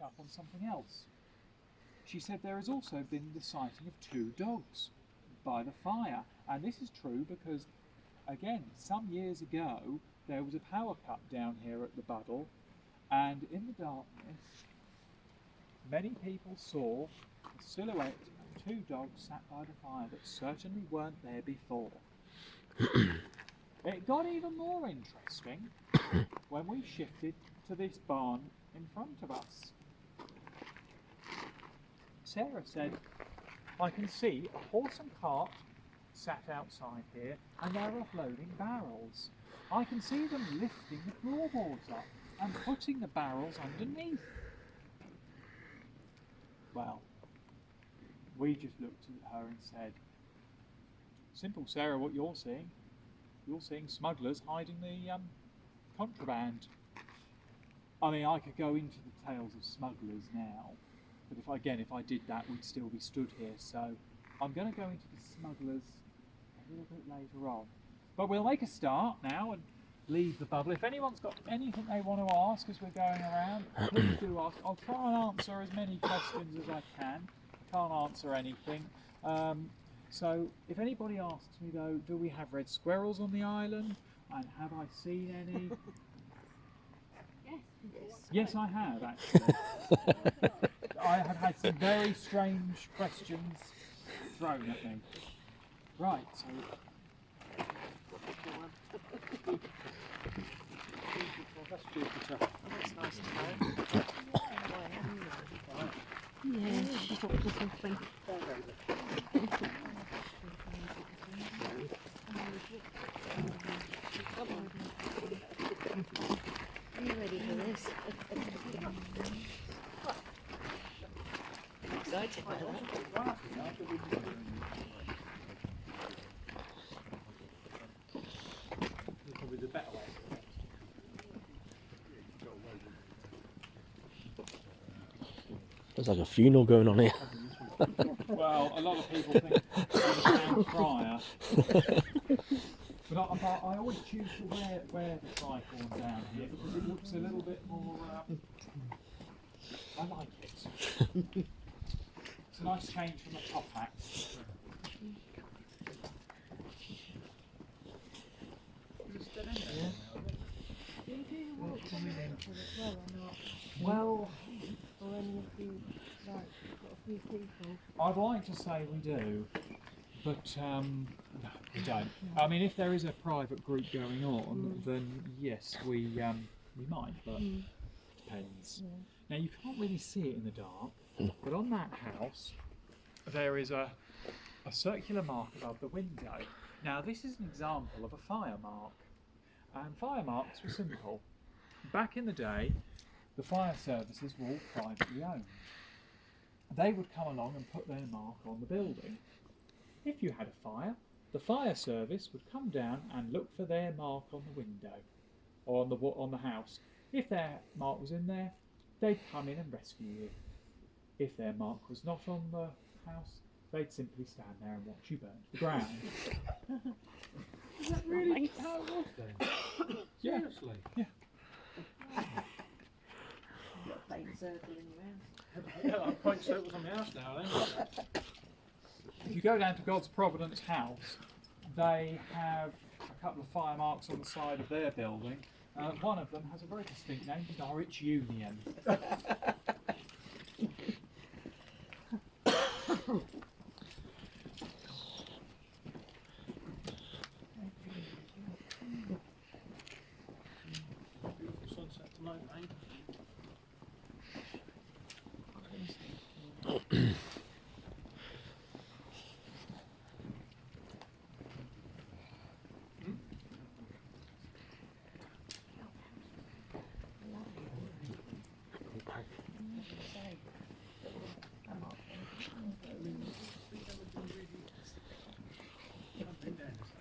picked up on something else. She said there has also been the sighting of 2 dogs by the fire, and this is true because, again, some years ago there was a power cut down here at the Buddle, and in the darkness many people saw a silhouette of 2 dogs sat by the fire that certainly weren't there before. It got even more interesting when we shifted to this barn in front of us. Sarah said, I can see a horse and cart sat outside here and they're offloading barrels. I can see them lifting the floorboards up and putting the barrels underneath. Well, we just looked at her and said, simple, Sarah, what you're seeing smugglers hiding the contraband. I mean, I could go into the tales of smugglers now, but if I did that, we'd still be stood here. So I'm going to go into the smugglers a little bit later on. But we'll make a start now and leave the bubble. If anyone's got anything they want to ask as we're going around, please do ask. I'll try and answer as many questions as I can. I can't answer anything. So if anybody asks me though, do we have red squirrels on the island? And have I seen any? Yes, I have actually. I have had some very strange questions thrown at me. Right, so that's Jupiter. That's nice to know. Yeah, she's not looking funny. Are you ready for this? Excited by that. Probably the better way. There's like a funeral going on here. Well, a lot of people think I'm a town crier. But I always choose to wear the tricorn down here because it looks a little bit more. I like it. It's a nice change from a top hat. Well, I'd like to say we do, but no, we don't. I mean, if there is a private group going on, then yes, we might, but it depends. Now you can't really see it in the dark, but on that house there is a circular mark above the window. Now this is an example of a fire mark, and fire marks were simple. Back in the day, the fire services were all privately owned. They would come along and put their mark on the building. If you had a fire, the fire service would come down and look for their mark on the window or on the house. If their mark was in there, they'd come in and rescue you. If their mark was not on the house, they'd simply stand there and watch you burn to the ground. Is that really how it was then? Yeah. Seriously? Yeah. You've got a plain circle in your house. Yeah, I'm quite circles on the house now then. If you go down to God's Providence House, they have a couple of fire marks on the side of their building. One of them has a very distinct name, Norwich Union. Beautiful sunset tonight, mate.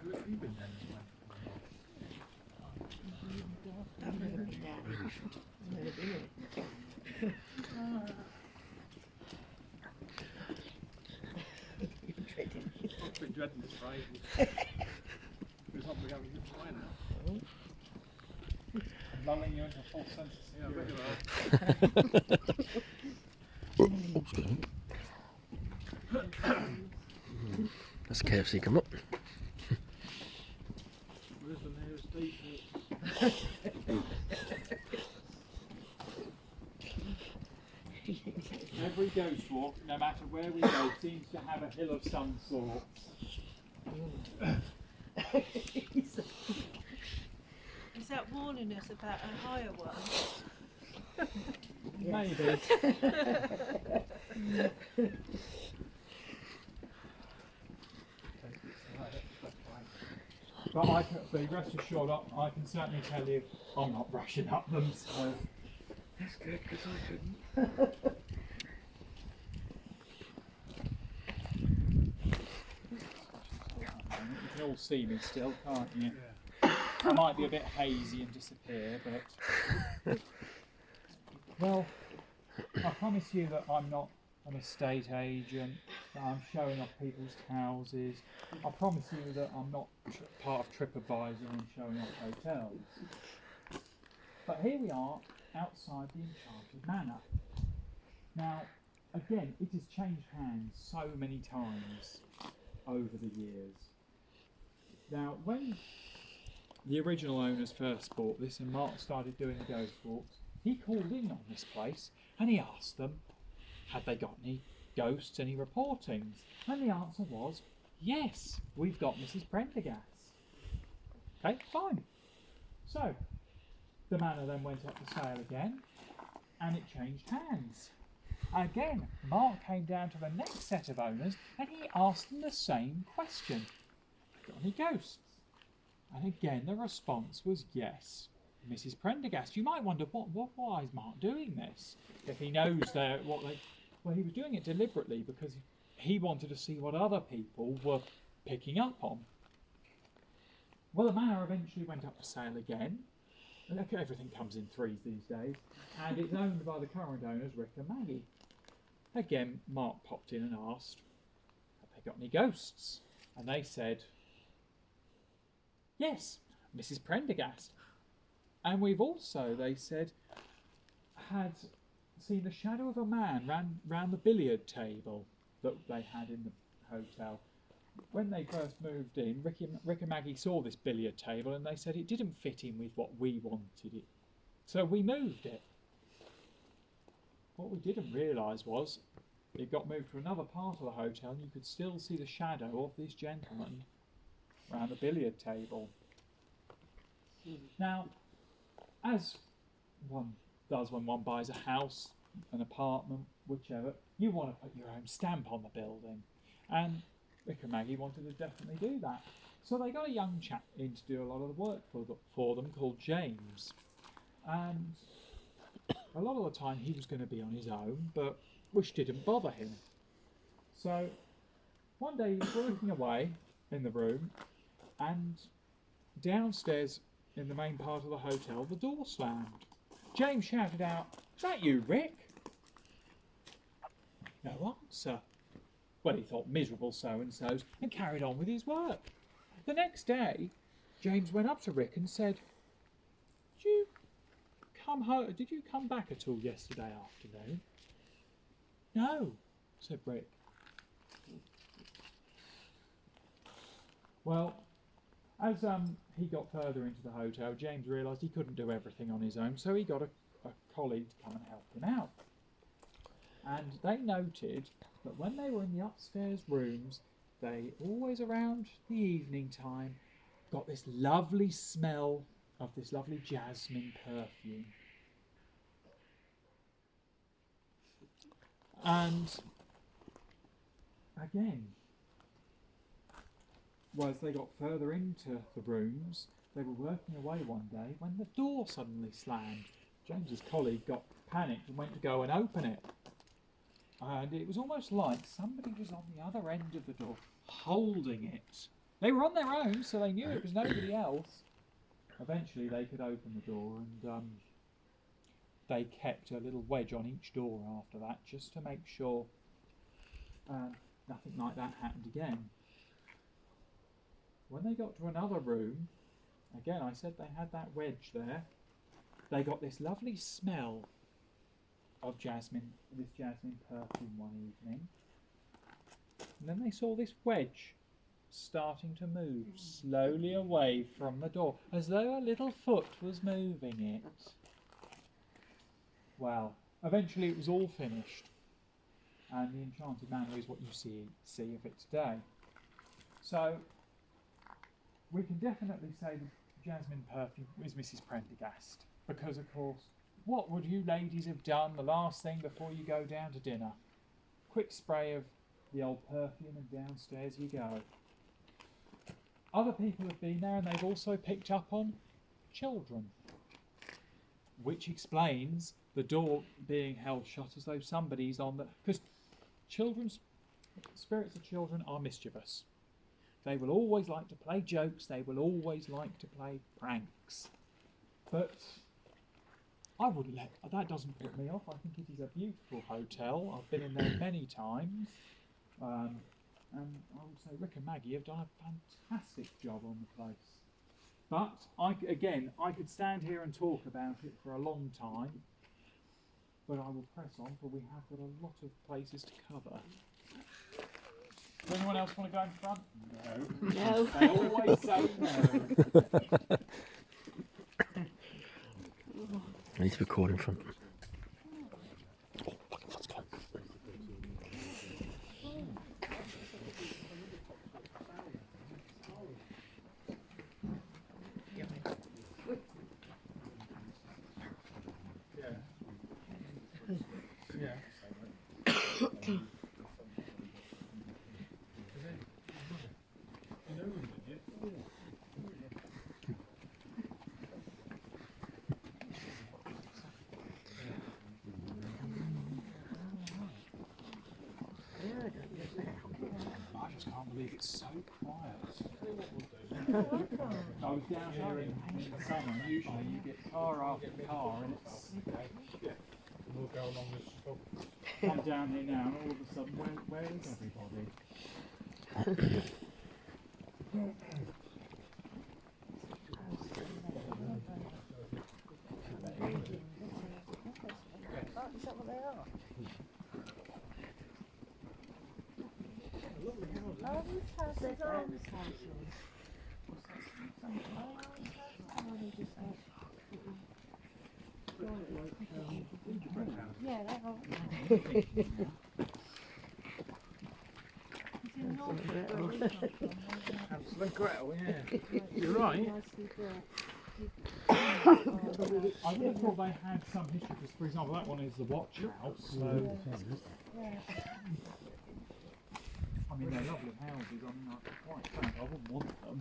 I've never been down. I've never been here. You're dreading it. I've been dreading this ride. It's not going to be fine now. lulling you into a false sense of Yeah, I bet security. you are. That's KFC come up. Where's the nearest depot? Every ghost walk, no matter where we go, seems to have a hill of some sort. Is that warning us about a higher one? Maybe. But rest assured, I can certainly tell you, I'm not rushing up them. So. That's good, because I couldn't. You can all see me still, can't you? Yeah. I might be a bit hazy and disappear, but well, I promise you that I'm not an estate agent, that I'm showing off people's houses. I promise you that I'm not part of TripAdvisor and showing off hotels. But here we are, outside the Enchanted Manor. Now, again, it has changed hands so many times over the years. Now, when the original owners first bought this and Mark started doing the ghost walks, he called in on this place and he asked them, had they got any ghosts, any reportings? And the answer was, yes, we've got Mrs. Prendergast. Okay, fine. So, the manor then went up for sale again, and it changed hands. Again, Mark came down to the next set of owners, and he asked them the same question. Got any ghosts? And again, the response was yes. Mrs. Prendergast. You might wonder, why is Mark doing this? If he knows well, he was doing it deliberately because he wanted to see what other people were picking up on. Well, the manor eventually went up for sale again. Look, everything comes in threes these days, and it's owned by the current owners, Rick and Maggie. Again, Mark popped in and asked, have they got any ghosts? And they said, yes, Mrs. Prendergast. And we've also, they said, had seen the shadow of a man round the billiard table that they had in the hotel. When they first moved in, Rick and Maggie saw this billiard table and they said it didn't fit in with what we wanted it. So we moved it. What we didn't realise was it got moved to another part of the hotel and you could still see the shadow of this gentleman round the billiard table. Now, as one does when one buys a house, an apartment, whichever, you want to put your own stamp on the building. And Rick and Maggie wanted to definitely do that. So they got a young chap in to do a lot of the work for them called James. And a lot of the time he was going to be on his own, but which didn't bother him. So one day he was working away in the room, and downstairs in the main part of the hotel, the door slammed. James shouted out, "Is that you, Rick?" No answer. Well, he thought miserable so-and-sos and carried on with his work. The next day, James went up to Rick and said, Did you come back at all yesterday afternoon? No, said Rick. Well, as he got further into the hotel, James realised he couldn't do everything on his own, so he got a colleague to come and help him out. And they noted that when they were in the upstairs rooms, they always around the evening time got this lovely smell of this lovely jasmine perfume. And again, as they got further into the rooms, they were working away one day when the door suddenly slammed. James's colleague got panicked and went to go and open it. And it was almost like somebody was on the other end of the door, holding it. They were on their own, so they knew it was nobody else. Eventually they could open the door, and they kept a little wedge on each door after that, just to make sure nothing like that happened again. When they got to another room, again I said they had that wedge there, they got this lovely smell of jasmine, this jasmine perfume one evening. And then they saw this wedge starting to move slowly away from the door, as though a little foot was moving it. Well, eventually it was all finished, and the Enchanted Manor is what you see of it today. So, we can definitely say the jasmine perfume is Mrs. Prendergast, because of course, what would you ladies have done the last thing before you go down to dinner? Quick spray of the old perfume and downstairs you go. Other people have been there and they've also picked up on children, which explains the door being held shut as though somebody's on the... Because spirits of children are mischievous. They will always like to play jokes, they will always like to play pranks. But I wouldn't let... That doesn't put me off. I think it is a beautiful hotel. I've been in there many times. And I would say Rick and Maggie have done a fantastic job on the place. But, I could stand here and talk about it for a long time, but I will press on, for we have got a lot of places to cover. Does anyone else want to go in front? No. No. They always say no. I need to record in front. Oh, fucking let's go. I just can't believe it's so quiet. I was down here in the summer, and usually you get car after car, and it's... We'll go along this. Come down here now, and all of a sudden, where is everybody? Is that what they are? Oh, these houses are alms houses. Yeah, they are. Hansel and Gretel, yeah. You're right. I would have thought they had some history, because, for example, that one is the watch house, so... I mean, they're lovely houses, I mean, I quite frank, I wouldn't want them.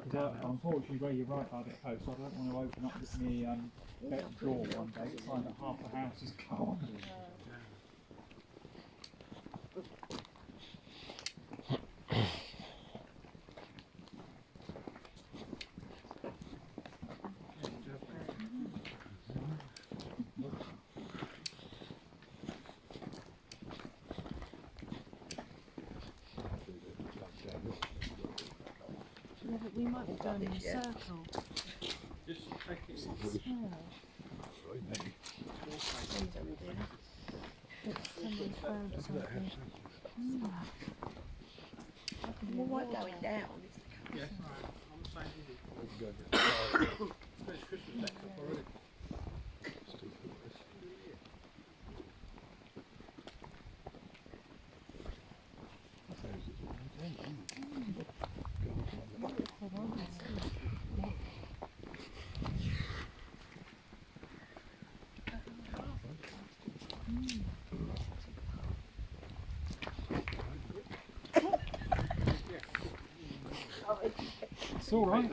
Because unfortunately, where you're right by the coast, I don't want to open up this near back door one day to find that half the house is gone. Yeah, but we might be going in a circle. Just check it. Someone's found something. Well, what going down? Yes, I'm saying it's Christmas deck up already. It's all right.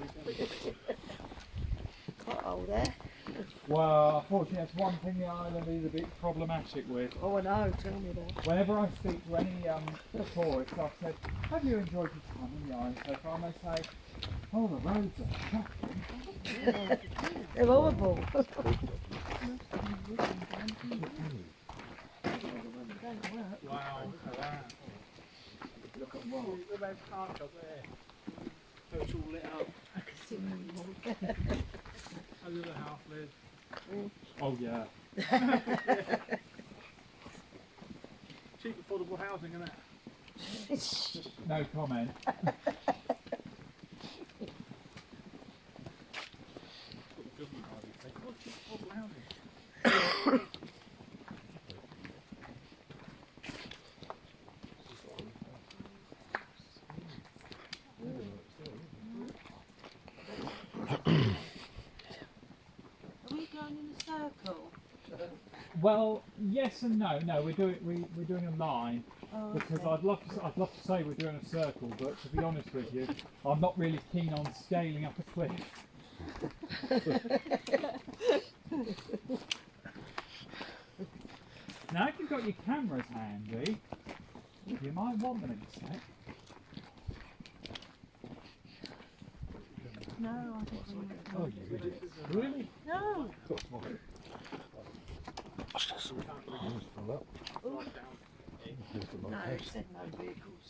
Quite old there. Well, unfortunately, that's one thing the island is a bit problematic with. Oh, I know, tell me that. Whenever I speak to any tourists, I've said, have you enjoyed your time in the island so far? And they say, oh, the roads are shocking. They're horrible. Wow, look at that. Look at what? Look at that park up there. So it's all lit up. I can see them all. How's the other half, Liz? Oh yeah. Cheap affordable housing, isn't it? No comment. What the government hardly say. Oh, cheap affordable housing. Are we going in a circle? Well, yes and no. No, we're doing a line Oh, because okay. I'd love to say we're doing a circle, but to be honest with you, I'm not really keen on scaling up a cliff. Now, if you've got your cameras handy, you might want them in a sec. No, I think we might Oh, go. you idiot. Really? No. No, it said no vehicles.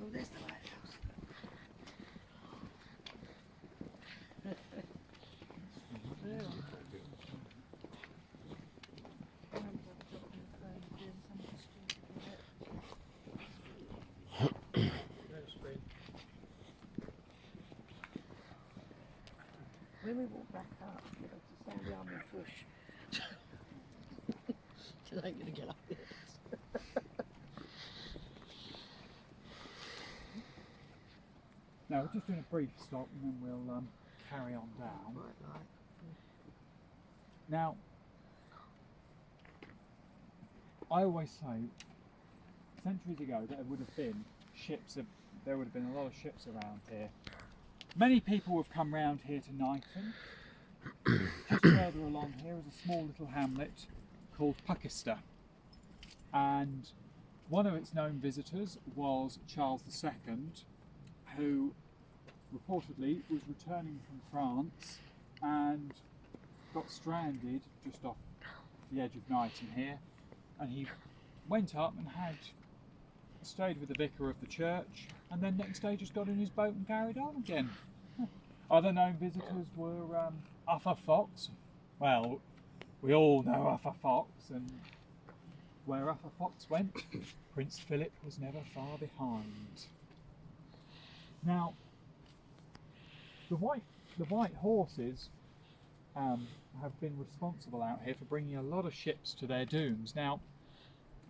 Oh, there's the lighthouse. When we walk back up, we have to stand behind the bush. They ain't gonna get up there. No, we're just doing a brief stop and then we'll carry on down. Right. Now, I always say, centuries ago, there would have been there would have been a lot of ships around here. Many people have come round here to Niton. Just further along here is a small little hamlet called Puckester, and one of its known visitors was Charles II, who reportedly was returning from France and got stranded just off the edge of Niton here, and he went up and stayed with the vicar of the church, and then next day just got in his boat and carried on again. Other known visitors were Arthur Fox. Well, we all know Arthur Fox, and where Arthur Fox went, Prince Philip was never far behind. Now, the white horses have been responsible out here for bringing a lot of ships to their dooms. Now,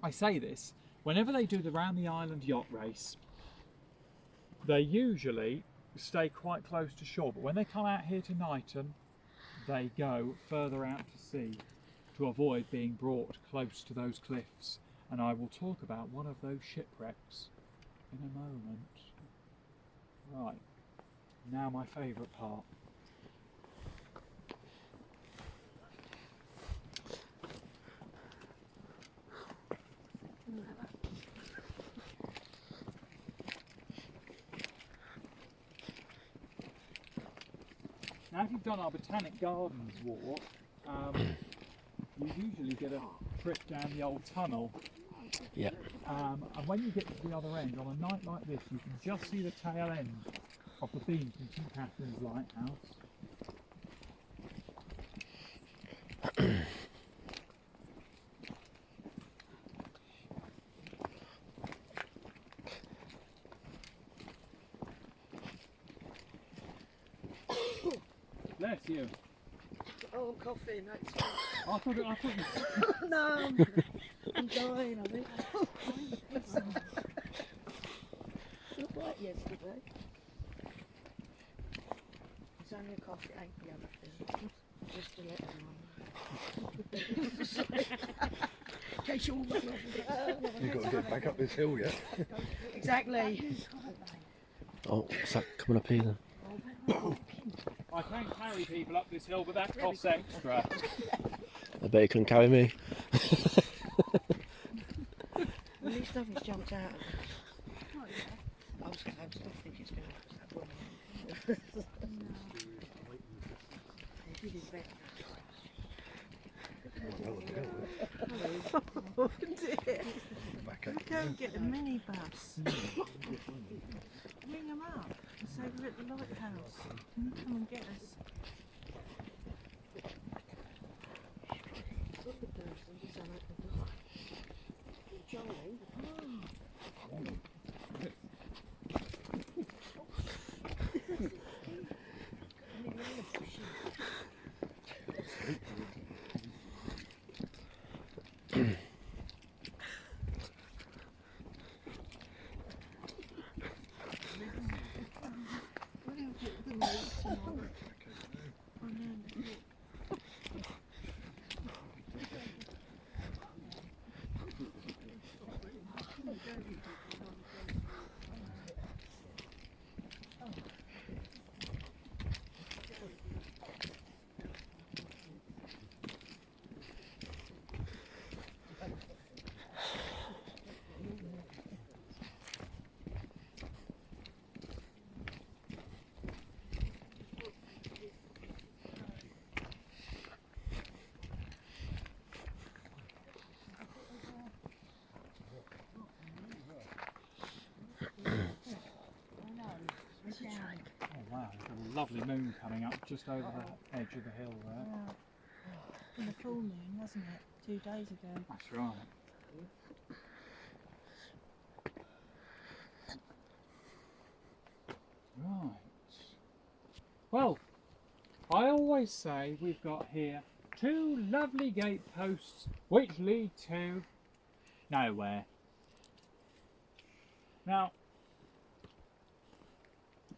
I say this, whenever they do the Round the Island yacht race, they usually stay quite close to shore, but when they come out here to Niton, they go further out to sea to avoid being brought close to those cliffs, and I will talk about one of those shipwrecks in a moment. Right, now my favourite part. Now, if you've done our Botanic Gardens walk, you usually get a trip down the old tunnel. Yeah. And when you get to the other end, on a night like this, you can just see the tail end of the beam from St Catherine's Lighthouse. Bless you. Oh, I'm coughing. That's I thought you... no, I'm dying. I think. Looked like yesterday. It's only a cough. It ain't the other thing. Just to let everyone know. In case you're all You've got to get back up this hill yet. Exactly. Oh, what's that coming up here then? I can carry people up this hill, but that costs extra. I bet you couldn't carry me. At least nothing's jumped out of it. I was still thinking it's going to happen. He did his best. Oh dear. Back Go and get a minibus. Ring them up and say we're at the lighthouse. Can you come and get us? lovely moon coming up just over the edge of the hill there. Wow. And the full moon, wasn't it? 2 days ago. That's right. Right. Well, I always say we've got here 2 lovely gate posts which lead to nowhere. Now,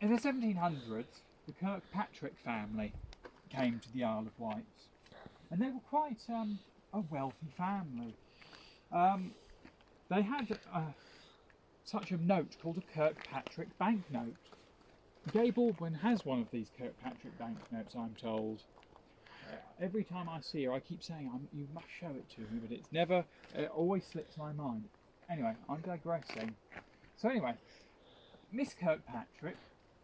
in the 1700s, the Kirkpatrick family came to the Isle of Wight, and they were quite a wealthy family. They had such a note called a Kirkpatrick banknote. Gay Baldwin has one of these Kirkpatrick banknotes, I'm told. Every time I see her, I keep saying, you must show it to me, but it's never, it always slips my mind. Anyway, I'm digressing. So anyway, Miss Kirkpatrick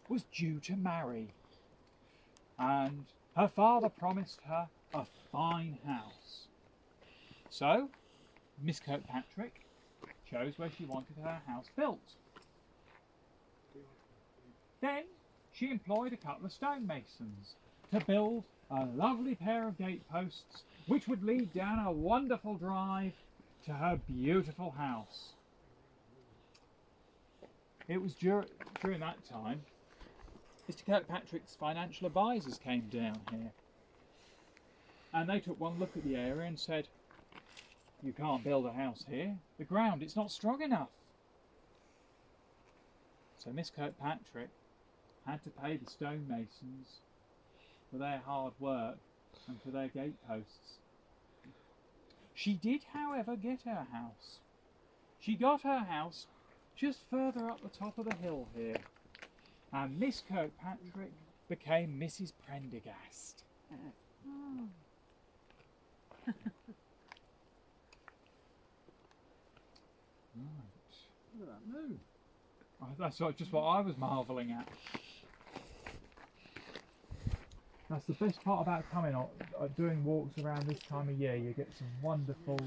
was due to marry, and her father promised her a fine house. So, Miss Kirkpatrick chose where she wanted her house built. Then she employed a couple of stonemasons to build a lovely pair of gateposts which would lead down a wonderful drive to her beautiful house. It was during that time Mr. Kirkpatrick's financial advisors came down here, and they took one look at the area and said, "You can't build a house here. The ground, it's not strong enough." So Miss Kirkpatrick had to pay the stonemasons for their hard work and for their gateposts. She did, however, get her house. She got her house just further up the top of the hill here, and Miss Kirkpatrick became Mrs. Prendergast. Oh. Right. Look at that moon. That's just what I was marvelling at. That's the best part about coming on, doing walks around this time of year. You get some wonderful,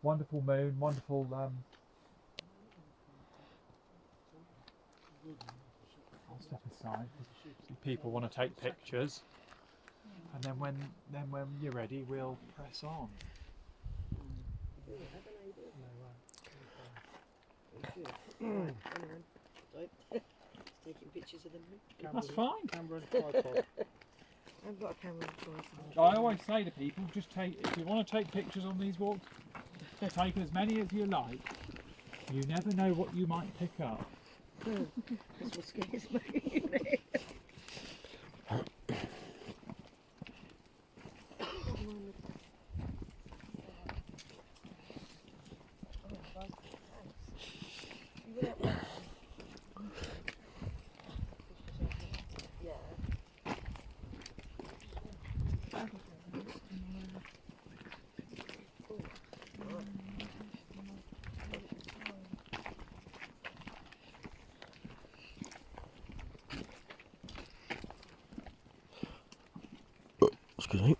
wonderful moon, wonderful. I'll step aside. People want to take pictures, and then when you're ready, we'll press on. Taking pictures of them. That's fine. Camera and tripod. I've got a camera and tripod. I always say to people, just take, if you want to take pictures on these walks, take as many as you like. You never know what you might pick up. That's what scares me. Excuse me.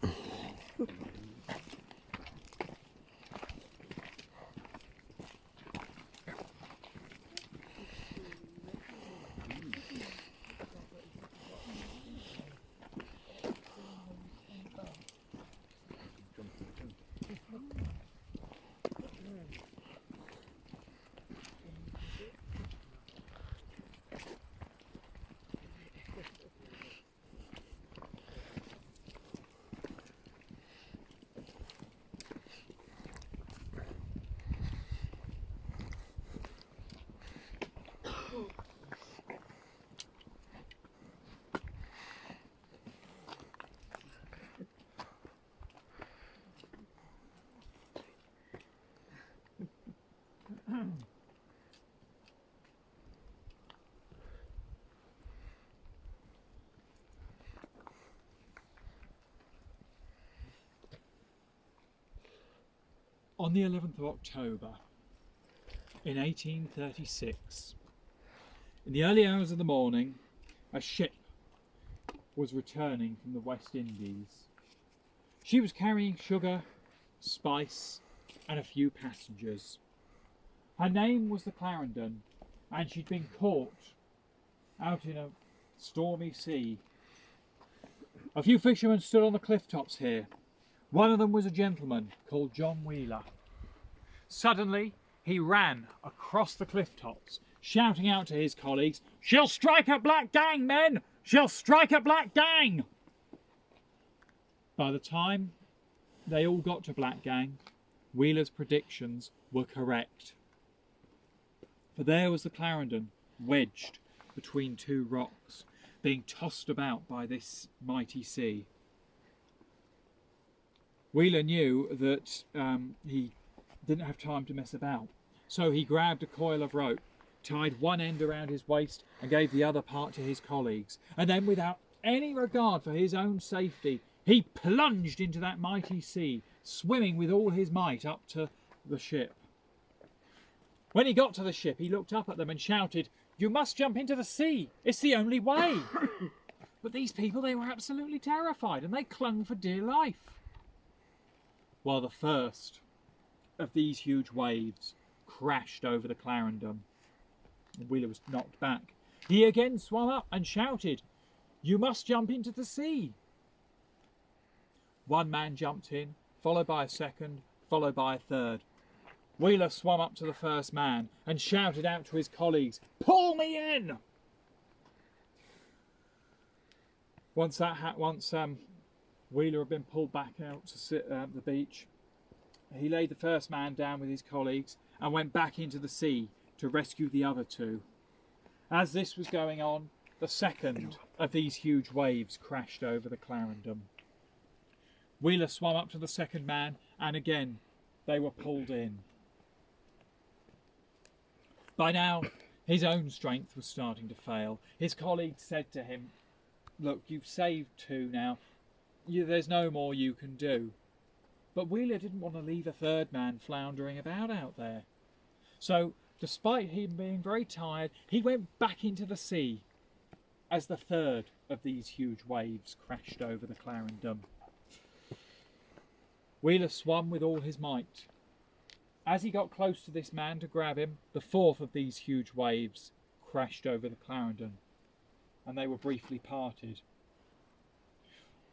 On the 11th of October in 1836, in the early hours of the morning, a ship was returning from the West Indies. She was carrying sugar, spice, and a few passengers. Her name was the Clarendon, and she'd been caught out in a stormy sea. A few fishermen stood on the cliff tops here. One of them was a gentleman called John Wheeler. Suddenly, he ran across the cliff tops, shouting out to his colleagues, "She'll strike a black gang, men! She'll strike a black gang!" By the time they all got to Black Gang, Wheeler's predictions were correct. For there was the Clarendon, wedged between two rocks, being tossed about by this mighty sea. Wheeler knew that he didn't have time to mess about, so he grabbed a coil of rope, tied one end around his waist and gave the other part to his colleagues, and then, without any regard for his own safety, he plunged into that mighty sea, swimming with all his might up to the ship. When he got to the ship, he looked up at them and shouted, "You must jump into the sea. It's the only way." But these people, they were absolutely terrified, and they clung for dear life. While the first of these huge waves crashed over the Clarendon, Wheeler was knocked back. He again swam up and shouted, "You must jump into the sea." One man jumped in, followed by a second, followed by a third. Wheeler swam up to the first man and shouted out to his colleagues, "Pull me in!" Once Wheeler had been pulled back out to sit at the beach, he laid the first man down with his colleagues and went back into the sea to rescue the other two. As this was going on, the second of these huge waves crashed over the Clarendon. Wheeler swam up to the second man, and again they were pulled in. By now, his own strength was starting to fail. His colleagues said to him, "Look, you've saved two now. There's no more you can do." But Wheeler didn't want to leave a third man floundering about out there. So, despite him being very tired, he went back into the sea as the third of these huge waves crashed over the Clarendon. Wheeler swam with all his might. As he got close to this man to grab him, the fourth of these huge waves crashed over the Clarendon, and they were briefly parted.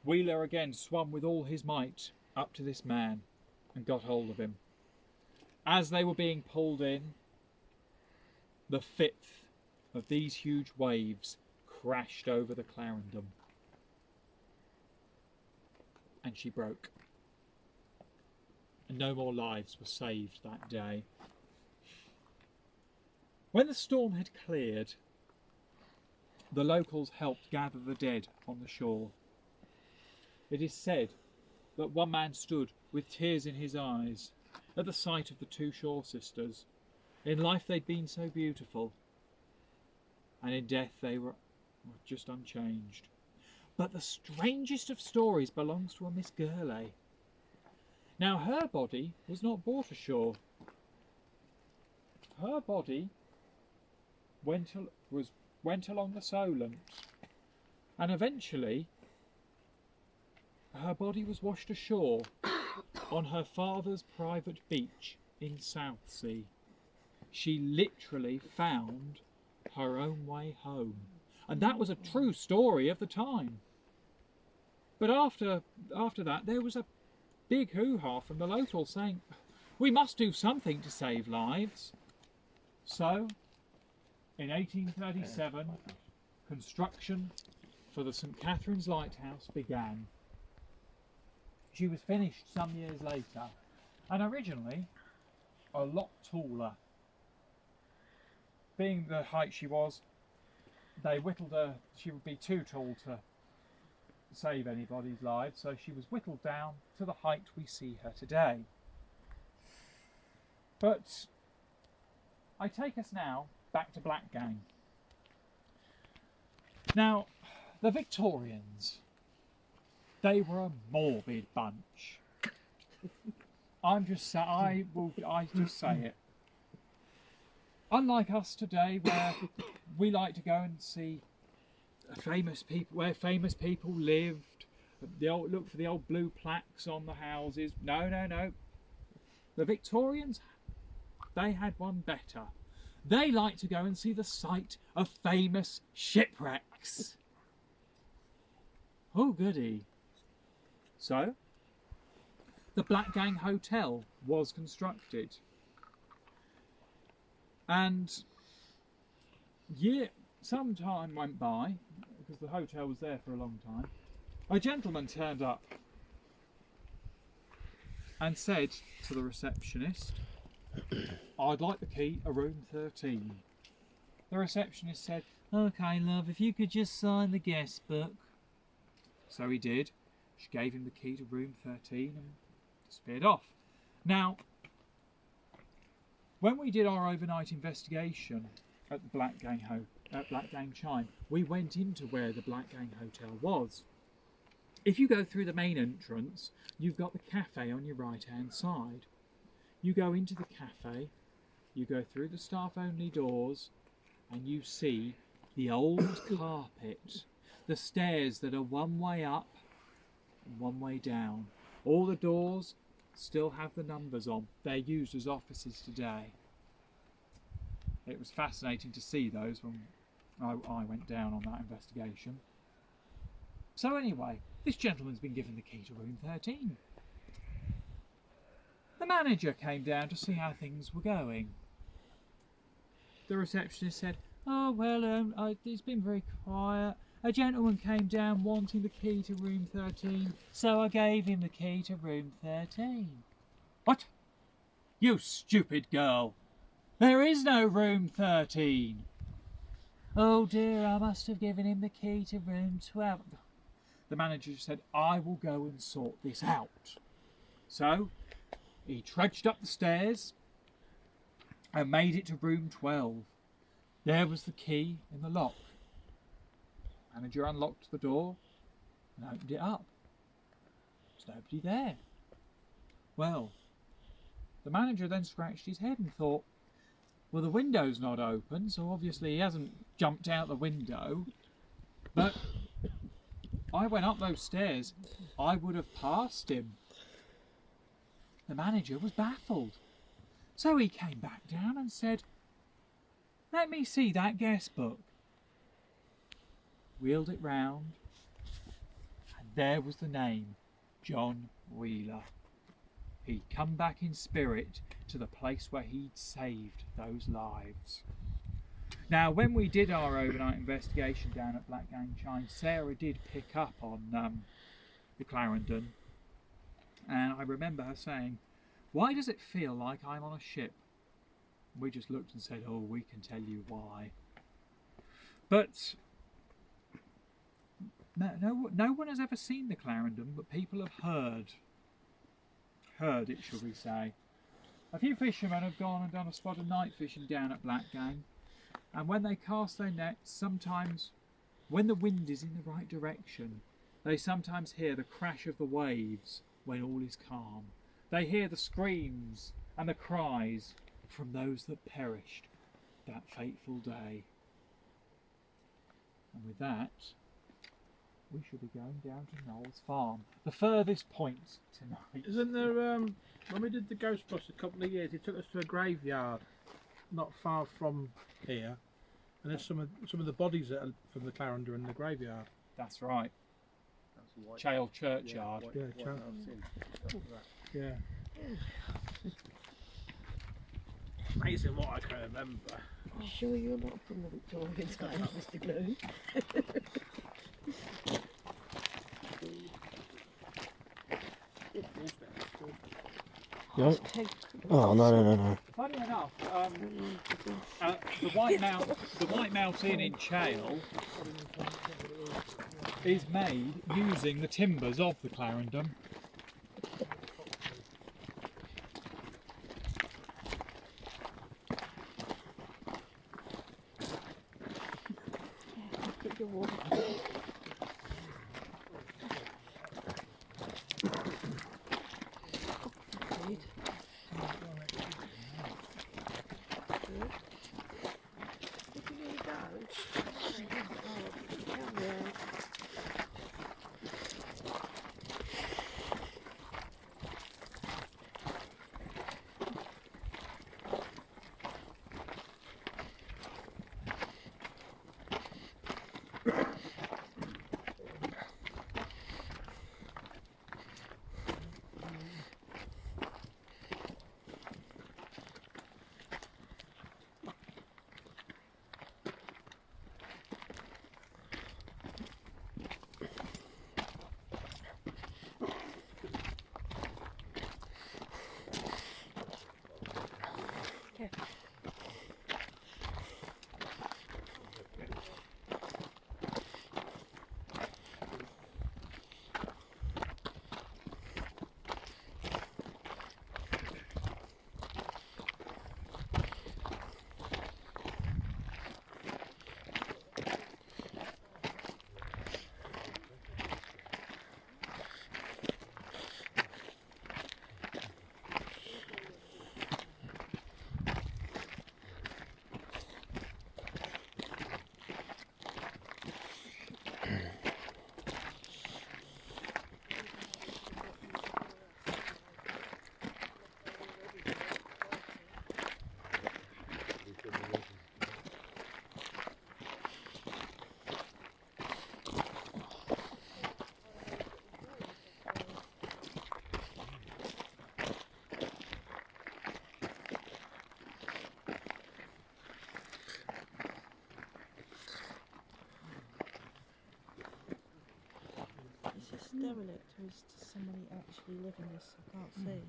Wheeler again swam with all his might up to this man and got hold of him. As they were being pulled in, the fifth of these huge waves crashed over the Clarendon, and she broke. And no more lives were saved that day. When the storm had cleared, the locals helped gather the dead on the shore. It is said that one man stood with tears in his eyes at the sight of the two Shaw sisters. In life they'd been so beautiful, and in death they were just unchanged. But the strangest of stories belongs to a Miss Gurley. Now her body was not brought ashore. Her body went along the Solent, and eventually her body was washed ashore on her father's private beach in Southsea. She literally found her own way home, and that was a true story of the time. But after that, there was a big hoo-ha from the locals saying, "We must do something to save lives." So, in 1837, construction for the St Catherine's Lighthouse began. She was finished some years later, and originally a lot taller. Being the height she was, they whittled her, she would be too tall to save anybody's lives, so she was whittled down to the height we see her today. But I take us now back to Black Gang. Now, the Victorians, they were a morbid bunch. I just say it. Unlike us today, where we like to go and see where famous people lived, look for the old blue plaques on the houses. No. The Victorians, they had one better. They liked to go and see the site of famous shipwrecks. 6. Oh, goody. So, the Black Gang Hotel was constructed. And some time went by, because the hotel was there for a long time. A gentleman turned up and said to the receptionist, I'd like the key to room 13. The receptionist said, OK, love, if you could just sign the guest book. So he did. She gave him the key to room 13 and disappeared off. Now, when we did our overnight investigation at the Black Gang Chime, we went into where the Black Gang Hotel was. If you go through the main entrance, you've got the cafe on your right-hand side. You go into the cafe, you go through the staff-only doors, and you see the old carpet, the stairs that are one way up and one way down. All the doors still have the numbers on. They're used as offices today. It was fascinating to see those when I went down on that investigation. So anyway, this gentleman's been given the key to room 13. The manager came down to see how things were going. The receptionist said, oh, well, it's been very quiet. A gentleman came down wanting the key to room 13, so I gave him the key to room 13. What? You stupid girl! There is no room 13! Oh dear, I must have given him the key to room 12. The manager said, I will go and sort this out. So, he trudged up the stairs and made it to room 12. There was the key in the lock. The manager unlocked the door and opened it up. There's nobody there. Well, the manager then scratched his head and thought, well, the window's not open, so obviously he hasn't jumped out the window. But I went up those stairs, I would have passed him. The manager was baffled. So he came back down and said, let me see that guest book. Wheeled it round, and there was the name, John Wheeler. He'd come back in spirit to the place where he'd saved those lives. Now, when we did our overnight investigation down at Black Gang Chime, Sarah did pick up on the Clarendon, and I remember her saying, why does it feel like I'm on a ship? We just looked and said, oh, we can tell you why. But no one has ever seen the Clarendon, but people have heard it, shall we say. A few fishermen have gone and done a spot of night fishing down at Black Gang, and when they cast their nets, sometimes, when the wind is in the right direction, they sometimes hear the crash of the waves when all is calm. They hear the screams and the cries from those that perished that fateful day. And with that, we shall be going down to Noel's farm, the furthest point tonight. Isn't there, when we did the Ghost Bus a couple of years, he took us to a graveyard not far from here, and there's some of the bodies that are from the Clarendon in the graveyard. That's right. Chale Churchyard. Yeah. Amazing what I can remember. I'm sure you're not from the Victorian time, Mr. Gloom. No. Oh, no. Funny enough, the Wight Mount Inn in Chale is made using the timbers of the Clarendon. derelict or is somebody actually living this? I can't see.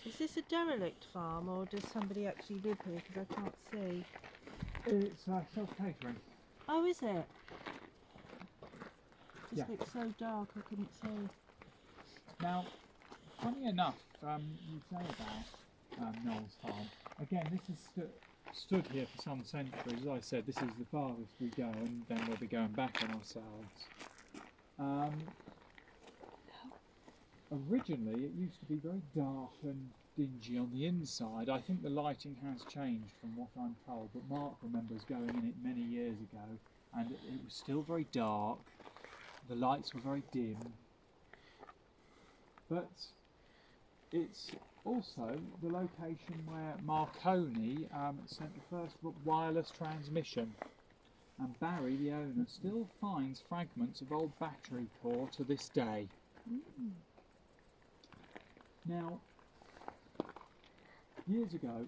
Is this a derelict farm or does somebody actually live here? Because I can't see. It's self-catering. Oh, is it? It Yeah. just looks so dark I couldn't see. Now, funny enough, you say about Noel's farm. Again, this has stood here for some centuries. As I said, this is the farthest we go, and then we'll be going back on ourselves. Originally, it used to be very dark and dingy on the inside. I think the lighting has changed from what I'm told, but Mark remembers going in it many years ago, and it was still very dark. The lights were very dim. But it's also the location where Marconi sent the first wireless transmission, and Barry, the owner, still finds fragments of old battery core to this day. Now, years ago,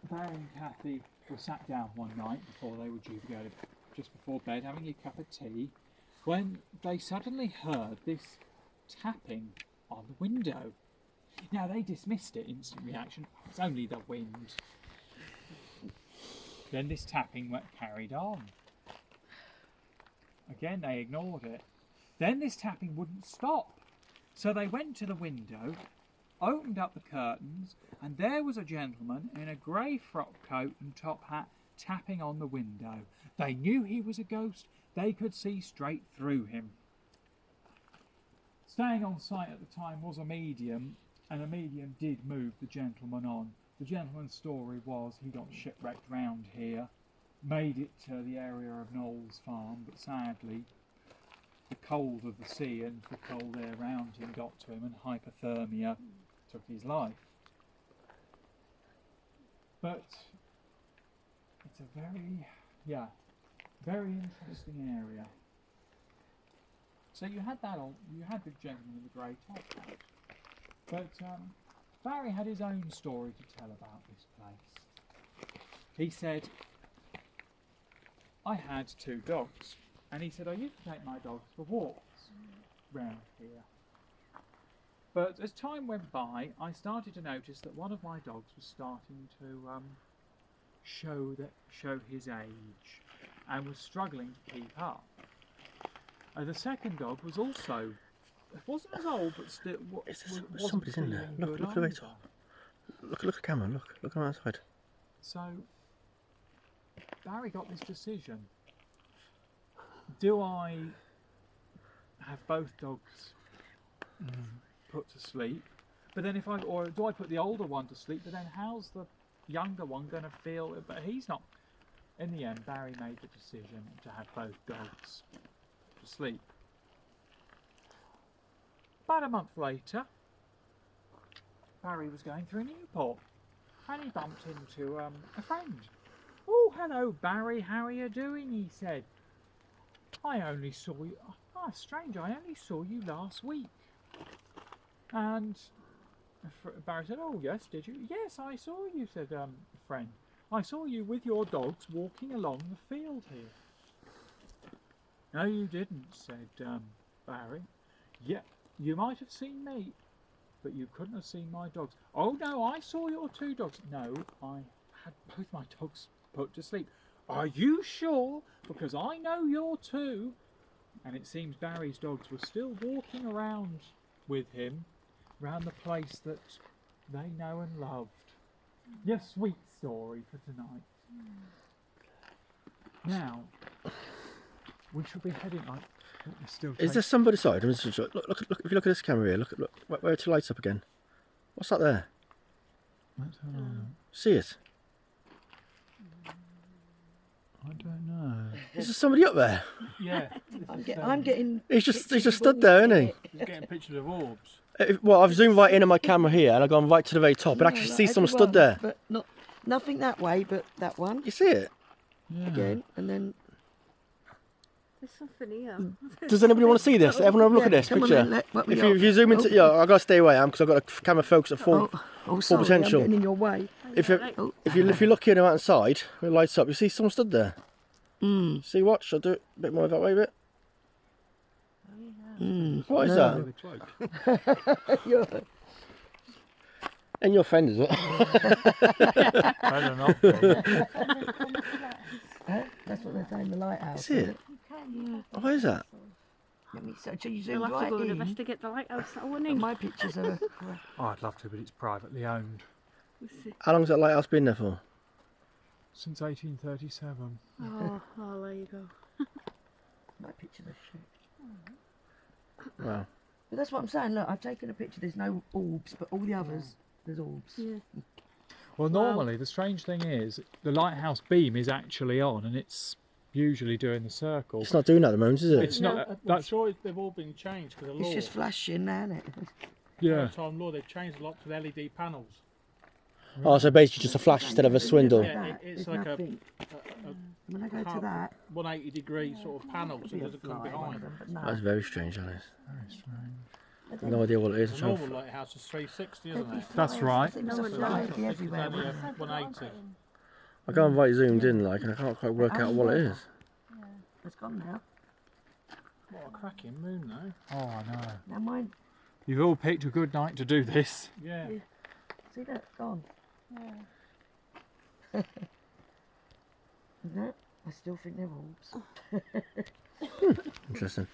Barry and Kathy were sat down one night before they were due to go to just before bed, having a cup of tea, when they suddenly heard this tapping on the window. Now, they dismissed it, instant reaction, it's only the wind. Then this tapping carried on. Again, they ignored it. Then this tapping wouldn't stop. So they went to the window, opened up the curtains, and there was a gentleman in a grey frock coat and top hat tapping on the window. They knew he was a ghost. They could see straight through him. Staying on site at the time was a medium, and a medium did move the gentleman on. The gentleman's story was he got shipwrecked round here, made it to the area of Noel's farm, but sadly the cold of the sea and the cold air around him got to him, and hypothermia took his life. But it's a very interesting area. So you had the gentleman with the grey top hat, but Barry had his own story to tell about this place. He said, I had 2 dogs, and he said I used to take my dogs for walks round here. But as time went by, I started to notice that one of my dogs was starting to show his age and was struggling to keep up. The second dog was also, it wasn't as old, but still wasn't Somebody's in there. feeling Look good at the way either. top. Look at the camera. Look on outside. So Barry got this decision. Do I have both dogs put to sleep? But then or do I put the older one to sleep? But then how's the younger one going to feel? But he's not. In the end, Barry made the decision to have both dogs to sleep. About a month later, Barry was going through Newport, and he bumped into a friend. Oh, hello, Barry. How are you doing? He said. I only saw you. Oh, strange. I only saw you last week. And Barry said, "Oh, yes, did you?" "Yes, I saw you," said friend. "I saw you with your dogs walking along the field here." "No, you didn't," said Barry. "Yeah, you might have seen me, but you couldn't have seen my dogs." "Oh, no, I saw your 2 dogs." "No, I had both my dogs put to sleep." "Are you sure? Because I know you're 2. And it seems Barry's dogs were still walking around with him, round the place that they know and loved. Your sweet story for tonight. Now, we should be heading like. Is there somebody side? Look, if you look at this camera here, look, where it lights up again. What's that there? See it? I don't know. Is there somebody up there? Yeah. I'm getting. He's just stood there, isn't he? He's getting pictures of orbs. Well, I've zoomed right in on my camera here, and I've gone right to the very top, but actually see someone stood there. But nothing that way, but that one You see it? again, and then. There's something here. Does anybody want to see this? Everyone have a look at this Come on picture. then, let me If up. you zoom into, I've got to stay away, because I've got a camera focus at full Sorry, potential. I'm getting in your way. If you look here on the outside, when it lights up, you see someone stood there. See, watch. I'll do it a bit more that way, a bit. What is With that? a cloak. And your friend, is it? Better not be. That's what they're saying, the lighthouse. Is it? What is that? Let me so you You'll zoomed have to right go and in. investigate the lighthouse that one But in. my pictures are crap. Oh, I'd love to, but it's privately owned. How long's that lighthouse been there for? Since 1837. Oh, there you go. My pictures are shit. Wow. But that's what I'm saying. Look, I've taken a picture. There's no orbs, but all the others, there's orbs. Yeah. Well, normally the strange thing is the lighthouse beam is actually on, and it's usually doing the circle. It's not doing that at the moment, is it? It's not. I'm That's sure they've all been changed because the law. It's just flashing now, isn't it? yeah. Time law, they've changed a lot to the LED panels. Oh, so basically just a flash instead of a swindle. Yeah, There's it's like nothing. a When I go to half- that, 180-degree sort of panel, so it be a doesn't come fly, one of behind. them, but no. That's very strange, Alice. Very strange. I've no idea what it is. The I'm trying to normal lighthouse is 360, isn't it? That's right. Things No, are it's flying not. be everywhere. It's only wouldn't they? 180. I can't quite zoomed in, like, and I can't quite work out what it is. It's gone now. What a cracking moon, though. Oh, I know. Now mine, You've all picked a good night to do this. Yeah. see that? It's gone. Isn't it? I still think they're orbs. Interesting.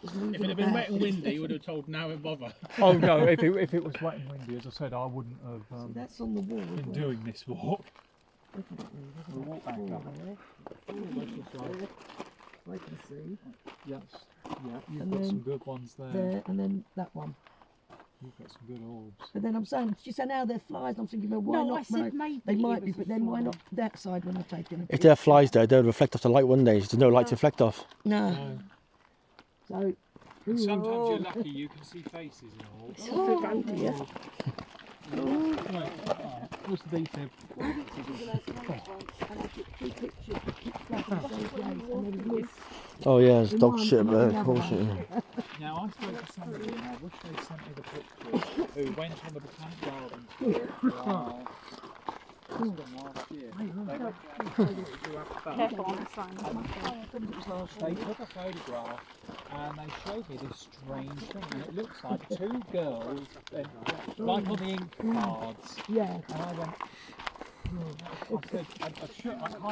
It's moving If it had been about. wet and windy, you would have told no and bother. Oh no! If it was wet and windy, as I said, I wouldn't have See, that's on the wall. as been well. doing this walk. We'll walk back up. I can see. Yes. Yeah, you've And got then some good ones there. There and then that one. You've got some good orbs. But then I'm saying, she said now they're flies. And I'm thinking, well, why No, not? I said maybe they it might was be, a but then why fly. not that side when I've taken a If picture? there are flies there, they'll reflect off the light one day. There's no light to reflect off. No. No. So, And sometimes you're lucky you can see faces in orbs. oh dear. What's the defib? Oh yeah, there's dog shit up there, bullshit. Now I spoke to somebody and I wish they sent me the pictures who went on the Botanic Gardens tour. It's been last year. Careful on the sign. They took a photograph and they showed me this strange thing, and it looks like two girls, like on the ink cards. Yeah. And I went, I said, I kind